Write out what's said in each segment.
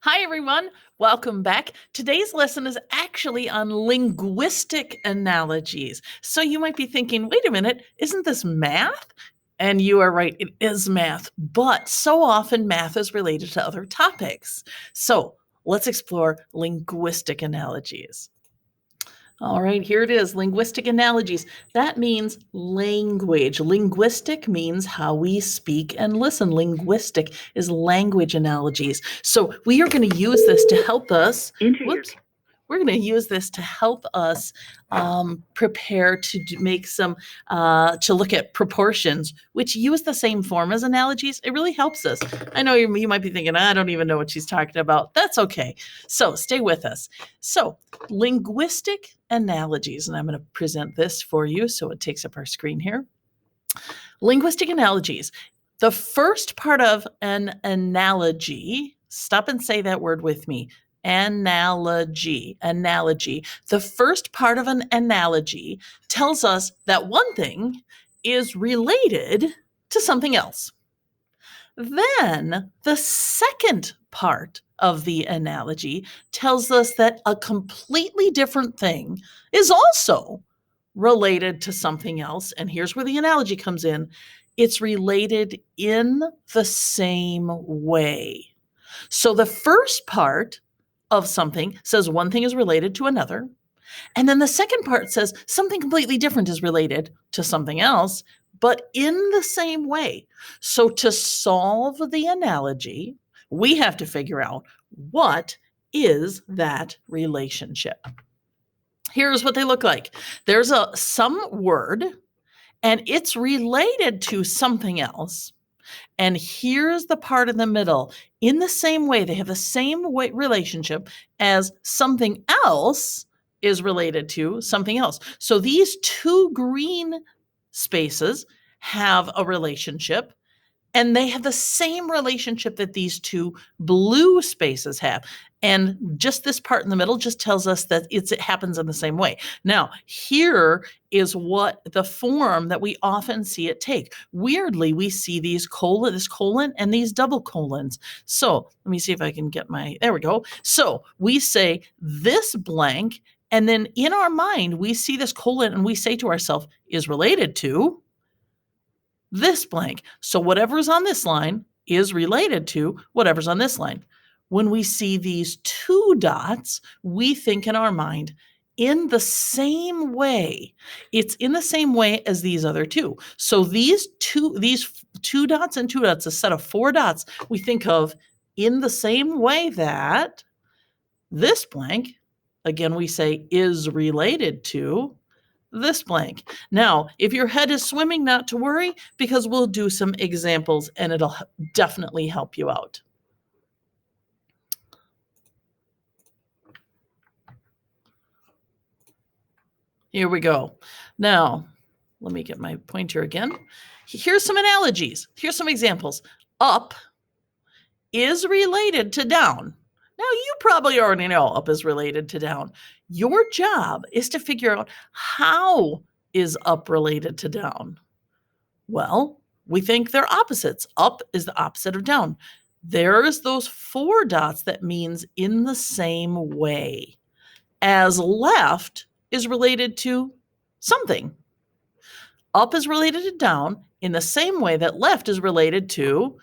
Hi, everyone. Welcome back. Today's lesson is actually on linguistic analogies. So you might be thinking, wait a minute, isn't this math? And you are right, it is math, but so often math is related to other topics. So let's explore linguistic analogies. All right, here it is, linguistic analogies. That means language. Linguistic means how we speak and listen. Linguistic is language analogies. So we are going to use this to help us. We're going to use this to help us prepare to make to look at proportions, which use the same form as analogies. It really helps us. I know you might be thinking, I don't even know what she's talking about. That's okay. So stay with us. So linguistic analogies, and I'm going to present this for you so it takes up our screen here. Linguistic analogies. The first part of an analogy, stop and say that word with me. Analogy. The first part of an analogy tells us that one thing is related to something else. Then the second part of the analogy tells us that a completely different thing is also related to something else. And here's where the analogy comes in. It's related in the same way. So the first part of something says one thing is related to another. And then the second part says something completely different is related to something else, but in the same way. So to solve the analogy, we have to figure out what is that relationship. Here's what they look like. There's some word, and it's related to something else. And here's the part in the middle. In the same way, they have the same relationship as something else is related to something else. So these two green spaces have a relationship, and they have the same relationship that these two blue spaces have. And just this part in the middle just tells us that it happens in the same way. Now, here is what the form that we often see it take. Weirdly, we see this colon and these double colons. So let me see if I can get there we go. So we say this blank, and then in our mind, we see this colon and we say to ourselves, is related to this blank. So whatever's on this line is related to whatever's on this line. When we see these two dots, we think in our mind in the same way. It's in the same way as these other two. So these two dots and two dots, a set of four dots, we think of in the same way that this blank, again, we say is related to this blank. Now, if your head is swimming, not to worry, because we'll do some examples and it'll definitely help you out. Here we go. Now, let me get my pointer again. Here's some analogies. Here's some examples. Up is related to down. Now, you probably already know up is related to down. Your job is to figure out how is up related to down. Well, we think they're opposites. Up is the opposite of down. There's those four dots that means in the same way, as left is related to something. Up is related to down in the same way that left is related to,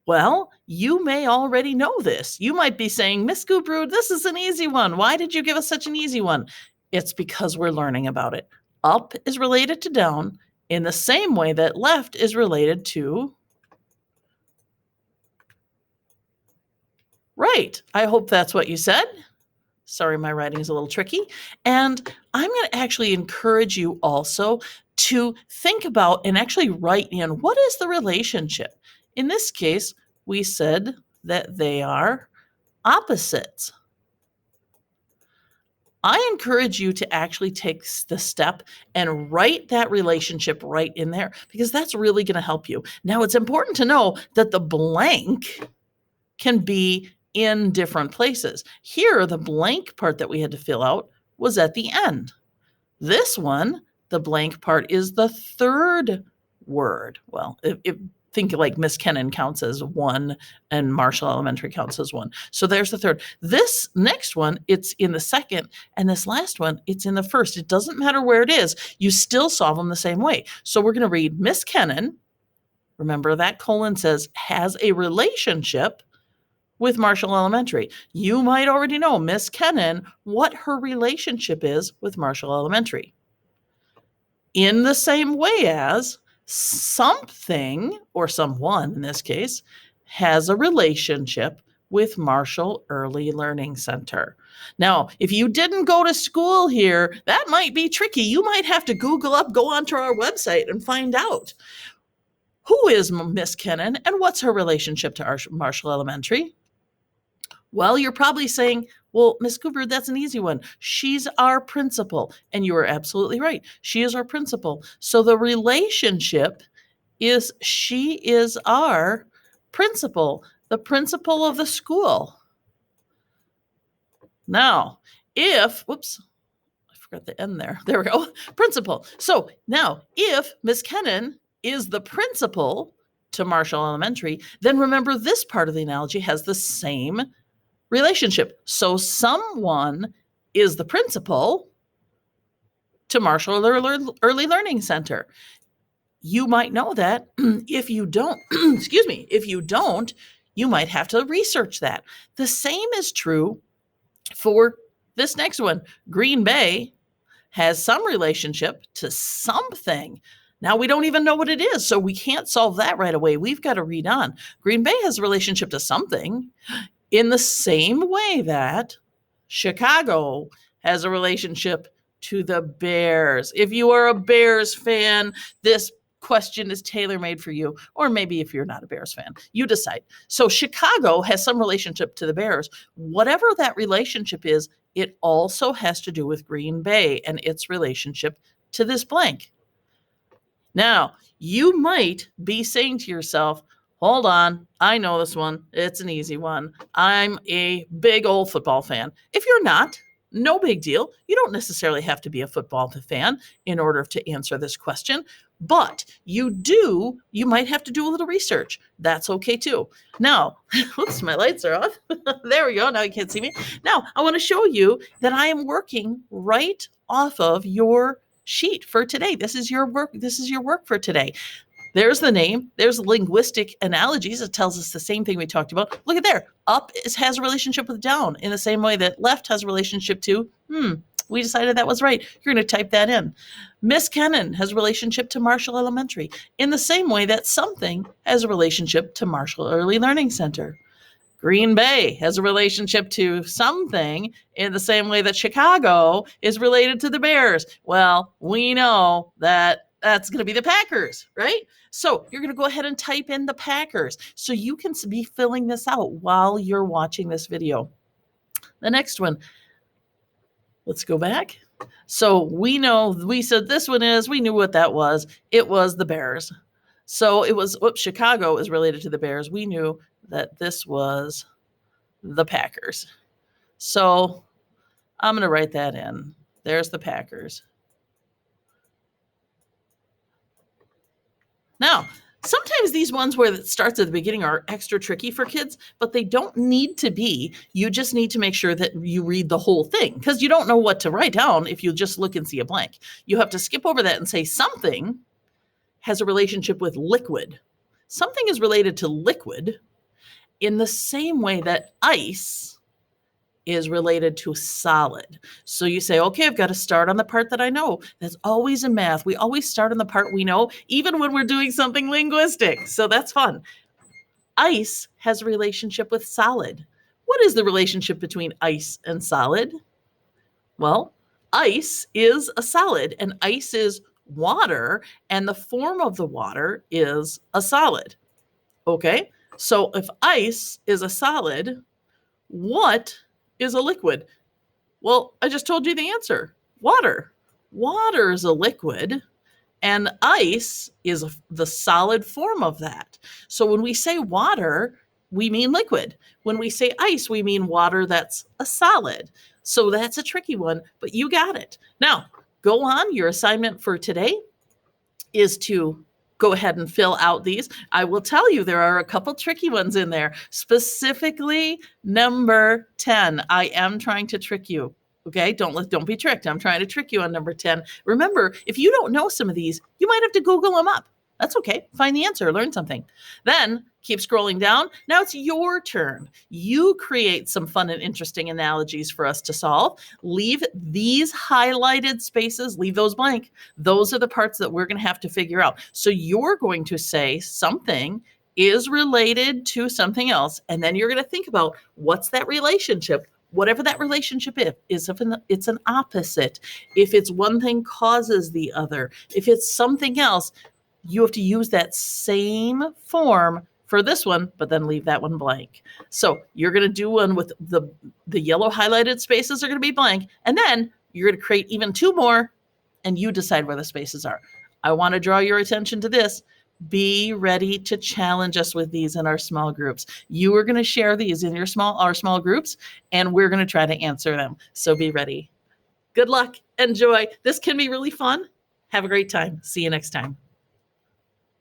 well, you may already know this. You might be saying, Miss Gubru, this is an easy one. Why did you give us such an easy one? It's because we're learning about it. Up is related to down in the same way that left is related to right. I hope that's what you said. Sorry, my writing is a little tricky. And I'm going to actually encourage you also to think about and actually write in what is the relationship. In this case, we said that they are opposites. I encourage you to actually take the step and write that relationship right in there, because that's really going to help you. Now, it's important to know that the blank can be in different places. Here, the blank part that we had to fill out was at the end. This one, the blank part is the third word. Well, think like Miss Kennan counts as 1 and Marshall Elementary counts as 1. So there's the third. This next one, it's in the second, and this last one, it's in the first. It doesn't matter where it is. You still solve them the same way. So we're going to read Miss Kennan. Remember that colon says has a relationship with Marshall Elementary. You might already know Miss Kennan, what her relationship is with Marshall Elementary. In the same way as something, or someone in this case, has a relationship with Marshall Early Learning Center. Now, if you didn't go to school here, that might be tricky. You might have to Google up, go onto our website and find out. Who is Miss Kennan and what's her relationship to Marshall Elementary? Well, you're probably saying, well, Miss Cooper, that's an easy one. She's our principal. And you are absolutely right. She is our principal. So the relationship is she is our principal, the principal of the school. Now, whoops, I forgot the end there. There we go. Principal. So now, if Miss Kennan is the principal to Marshall Elementary, then remember this part of the analogy has the same relationship. So someone is the principal to Marshall Early Learning Center. You might know that. If you don't, if you don't, you might have to research that. The same is true for this next one. Green Bay has some relationship to something. Now, we don't even know what it is, so we can't solve that right away. We've got to read on. Green Bay has a relationship to something in the same way that Chicago has a relationship to the Bears. If you are a Bears fan, this question is tailor-made for you, or maybe if you're not a Bears fan, you decide. So Chicago has some relationship to the Bears. Whatever that relationship is, it also has to do with Green Bay and its relationship to this blank. Now, you might be saying to yourself, hold on, I know this one. It's an easy one. I'm a big old football fan. If you're not, no big deal. You don't necessarily have to be a football fan in order to answer this question, but you might have to do a little research. That's okay too. Now, whoops, my lights are off. There we go. Now you can't see me. Now, I want to show you that I am working right off of your sheet for today. This is your work. This is your work for today. There's the name. There's Linguistic Analogies. It tells us the same thing we talked about. Look at there. Up has a relationship with down in the same way that left has a relationship to, we decided that was right. You're going to type that in. Miss Kennan has a relationship to Marshall Elementary in the same way that something has a relationship to Marshall Early Learning Center. Green Bay has a relationship to something in the same way that Chicago is related to the Bears. Well, we know that that's going to be the Packers, right? So you're going to go ahead and type in the Packers so you can be filling this out while you're watching this video. The next one, let's go back. So we said this one is, we knew what that was. It was the Bears. So it was, Chicago is related to the Bears. We knew that this was the Packers. So I'm going to write that in. There's the Packers. Now, sometimes these ones where it starts at the beginning are extra tricky for kids, but they don't need to be. You just need to make sure that you read the whole thing because you don't know what to write down if you just look and see a blank. You have to skip over that and say something has a relationship with liquid. Something is related to liquid in the same way that ice is related to solid. So you say, okay, I've got to start on the part that I know. That's always in math. We always start on the part we know, even when we're doing something linguistic. So that's fun. Ice has a relationship with solid. What is the relationship between ice and solid? Well, ice is a solid and ice is water, and the form of the water is a solid. Okay, so if ice is a solid, what is a liquid? Well, I just told you the answer. Water. Water is a liquid, and ice is the solid form of that. So when we say water, we mean liquid. When we say ice, we mean water that's a solid. So that's a tricky one, but you got it. Now, go on. Your assignment for today is to go ahead and fill out these. I will tell you there are a couple tricky ones in there, specifically number 10. I am trying to trick you. Okay, don't be tricked. I'm trying to trick you on number 10. Remember, if you don't know some of these, you might have to Google them up. That's okay. Find the answer, learn something. Then keep scrolling down. Now it's your turn. You create some fun and interesting analogies for us to solve. Leave these highlighted spaces, leave those blank. Those are the parts that we're going to have to figure out. So you're going to say something is related to something else, and then you're going to think about what's that relationship. Whatever that relationship is, if it's an opposite, if it's one thing causes the other, if it's something else, you have to use that same form for this one, but then leave that one blank. So you're going to do one with the yellow highlighted spaces are going to be blank, and then you're going to create even two more, and you decide where the spaces are. I want to draw your attention to this. Be ready to challenge us with these in our small groups. You are going to share these in our small groups, and we're going to try to answer them. So be ready. Good luck. Enjoy. This can be really fun. Have a great time. See you next time.